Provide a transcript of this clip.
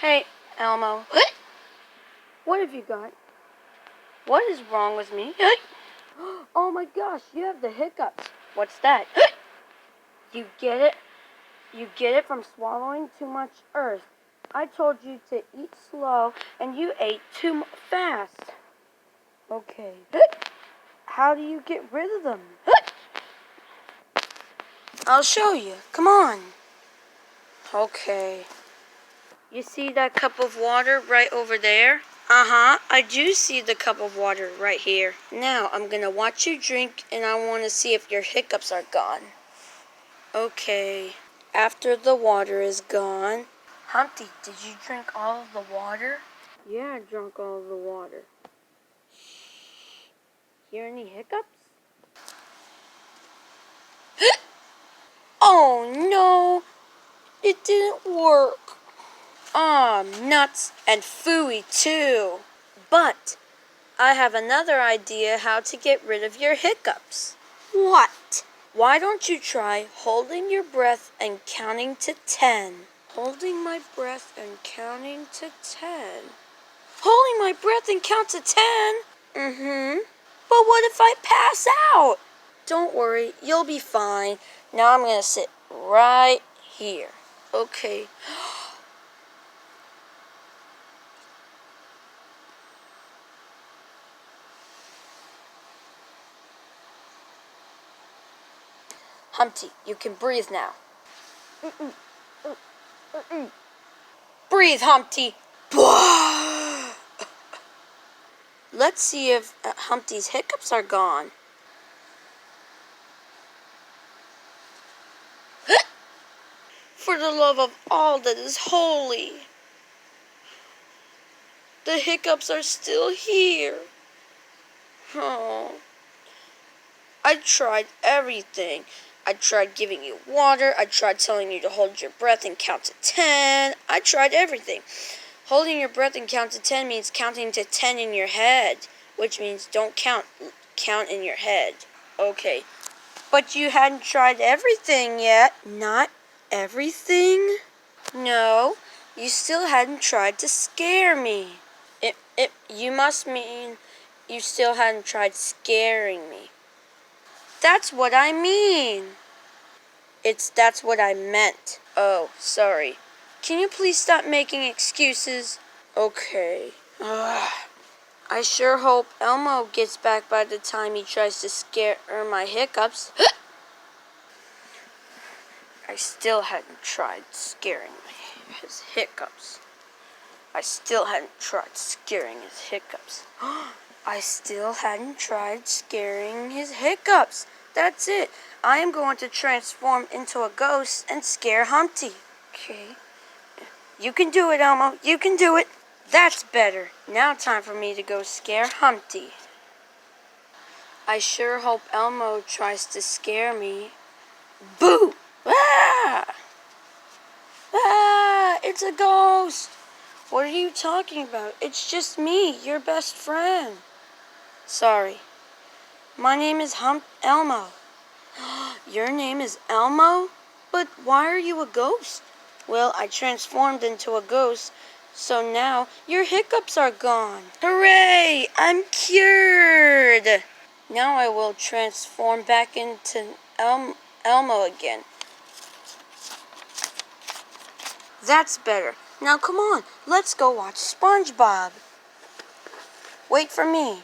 Hey, Elmo. What? What have you got? What is wrong with me? Oh my gosh, you have the hiccups. What's that? You get it? You get it from swallowing too much earth. I told you to eat slow, and you ate too fast. Okay. How do you get rid of them? I'll show you. Come on. Okay. You see that cup of water right over there? Uh-huh. I do see the cup of water right here. Now, I'm gonna watch you drink, and I want to see if your hiccups are gone. Okay. After the water is gone. Humpty, did you drink all of the water? Yeah, I drank all of the water. Hear any hiccups? Oh no! It didn't work. Aw, nuts and phooey too. But I have another idea how to get rid of your hiccups. What? Why don't you try holding your breath and counting to 10? Holding my breath and counting to 10. Holding my breath and count to 10? Mm-hmm. But what if I pass out? Don't worry, you'll be fine. Now I'm going to sit right here. Okay. Humpty, you can breathe now. Breathe, Humpty. Let's see if Humpty's hiccups are gone. For the love of all that is holy, the hiccups are still here. Oh, I tried everything. I tried giving you water. I tried telling you to hold your breath and count to 10. I tried everything. Holding your breath and count to 10 means counting to 10 in your head, which means don't count in your head. Okay. But you hadn't tried everything yet. Not everything? No, you still hadn't tried to scare me. You must mean you still hadn't tried scaring me. That's what I mean. That's what I meant. Oh, sorry. Can you please stop making excuses? Okay. I sure hope Elmo gets back by the time he tries to scare my hiccups. I still hadn't tried scaring his hiccups. I still hadn't tried scaring his hiccups. I still hadn't tried scaring his hiccups. That's it. I am going to transform into a ghost and scare Humpty. Okay. You can do it, Elmo. You can do it. That's better. Now time for me to go scare Humpty. I sure hope Elmo tries to scare me. Boo! Ah! Ah! It's a ghost! What are you talking about? It's just me, your best friend. Sorry. My name is Elmo. Your name is Elmo? But why are you a ghost? Well, I transformed into a ghost, so now your hiccups are gone. Hooray! I'm cured! Now I will transform back into Elmo again. That's better. Now come on, let's go watch SpongeBob. Wait for me.